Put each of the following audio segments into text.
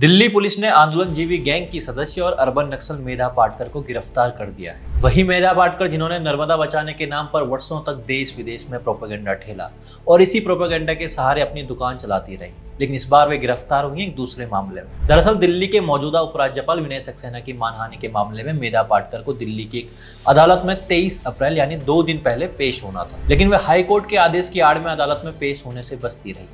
Delhi police ने आंदोलनजीवी gang की सदस्य और अर्बन नक्सल मेधा पाटकर को गिरफ्तार कर दिया है। वही मेधा पाटकर जिन्होंने नर्मदा बचाने के नाम पर वर्षों तक देश विदेश में प्रोपेगेंडा ठेला और इसी प्रोपेगेंडा के सहारे अपनी दुकान चलाती रही, लेकिन इस बार वे गिरफ्तार हुई एक दूसरे मामले में। दरअसल दिल्ली के मौजूदा उपराज्यपाल विनय सक्सेना की मानहानि के मामले में मेधा पाटकर को दिल्ली की एक अदालत में 23 अप्रैल यानी 2 दिन पहले पेश होना था, लेकिन वे हाई कोर्ट के आदेश की आड़ में अदालत में पेश होने से बचती रही।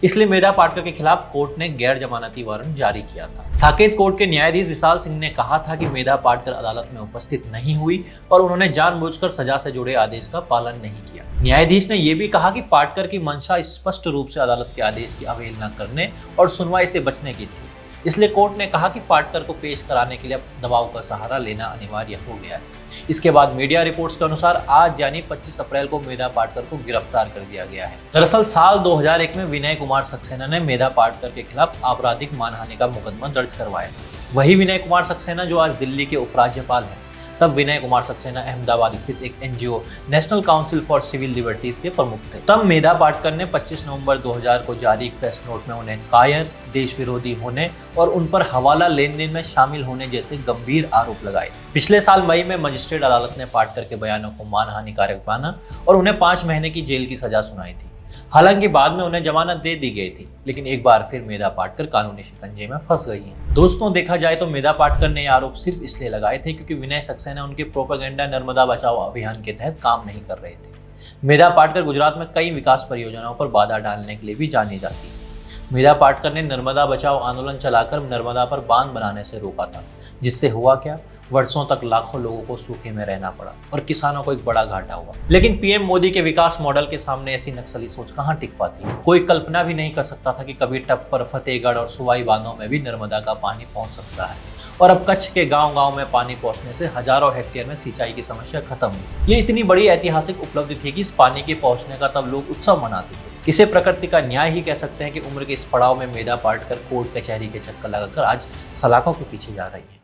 इसलिए मेधा पाटकर के खिलाफ कोर्ट ने गैर जमानती वारंट जारी किया था। साकेत कोर्ट के न्यायाधीश विशाल सिंह ने कहा था कि मेधा पाटकर अदालत में उपस्थित नहीं हुई और उन्होंने जानबूझकर सजा से जुड़े आदेश का पालन नहीं किया। न्यायाधीश ने यह भी कहा कि पाटकर की मंशा स्पष्ट रूप से अदालत के आदेश की अवहेलना करने और सुनवाई से बचने की थी, इसलिए कोर्ट ने कहा कि पाटकर को पेश कराने के लिए दबाव का सहारा लेना अनिवार्य हो गया है। इसके बाद मीडिया रिपोर्ट्स के अनुसार आज यानी 25 अप्रैल को मेधा पाटकर को गिरफ्तार कर दिया गया है। दरअसल साल 2001 में विनय कुमार सक्सेना ने मेधा पाटकर के खिलाफ आपराधिक मानहानि का मुकदमा दर्ज करवाया। वही विनय कुमार सक्सेना जो आज दिल्ली के उपराज्यपाल हैं, तब विनय कुमार सक्सेना अहमदाबाद स्थित एक NGO National Council for Civil Liberties के प्रमुख थे। तब मेधा पाटकर ने 25 नवंबर 2000 को जारी प्रेस नोट में उन्हें कायर, देश विरोधी होने और उन पर हवाला लेन देन में शामिल होने जैसे गंभीर आरोप लगाए। पिछले साल मई में मजिस्ट्रेट अदालत ने पाटकर के बयानों को मानहानिकारक माना और उन्हें 5 महीने की जेल की सजा सुनाई थी। हालांकि बाद में उन्हें जमानत दे दी गई थी, लेकिन एक बार फिर मेधा पाटकर कानूनी शिकंजे में फंस गई हैं। दोस्तों, देखा जाए तो मेधा पाटकर ने आरोप सिर्फ इसलिए लगाए थे क्योंकि विनय सक्सेना उनके प्रोपेगेंडा नर्मदा बचाओ अभियान के तहत काम नहीं कर रहे थे। मेधा पाटकर गुजरात में कई विकास परियोजनाओं पर बाधा डालने के लिए भी जानी जाती है। मेधा पाटकर ने नर्मदा बचाओ आंदोलन चलाकर नर्मदा पर बांध बनाने से रोका था, जिससे हुआ क्या, वर्षों तक लाखों लोगों को सूखे में रहना पड़ा और किसानों को एक बड़ा घाटा हुआ। लेकिन पीएम मोदी के विकास मॉडल के सामने ऐसी नक्सली सोच कहां टिक पाती है। कोई कल्पना भी नहीं कर सकता था कि कभी टप्पर, फतेहगढ़ और सुवाई बांधों में भी नर्मदा का पानी पहुंच सकता है और अब कच्छ के गांव-गांव में पानी पहुंचने से हजारों हेक्टेयर में सिंचाई की समस्या खत्म हुई। ये इतनी बड़ी ऐतिहासिक उपलब्धि थी कि इस पानी के पहुंचने का तब लोग उत्सव मनाते थे। इसे प्रकृति का न्याय ही कह सकते हैं कि उम्र के इस पड़ाव में मेधा पाटकर कोर्ट कचहरी के चक्कर लगाकर आज सलाखों के पीछे जा रही है।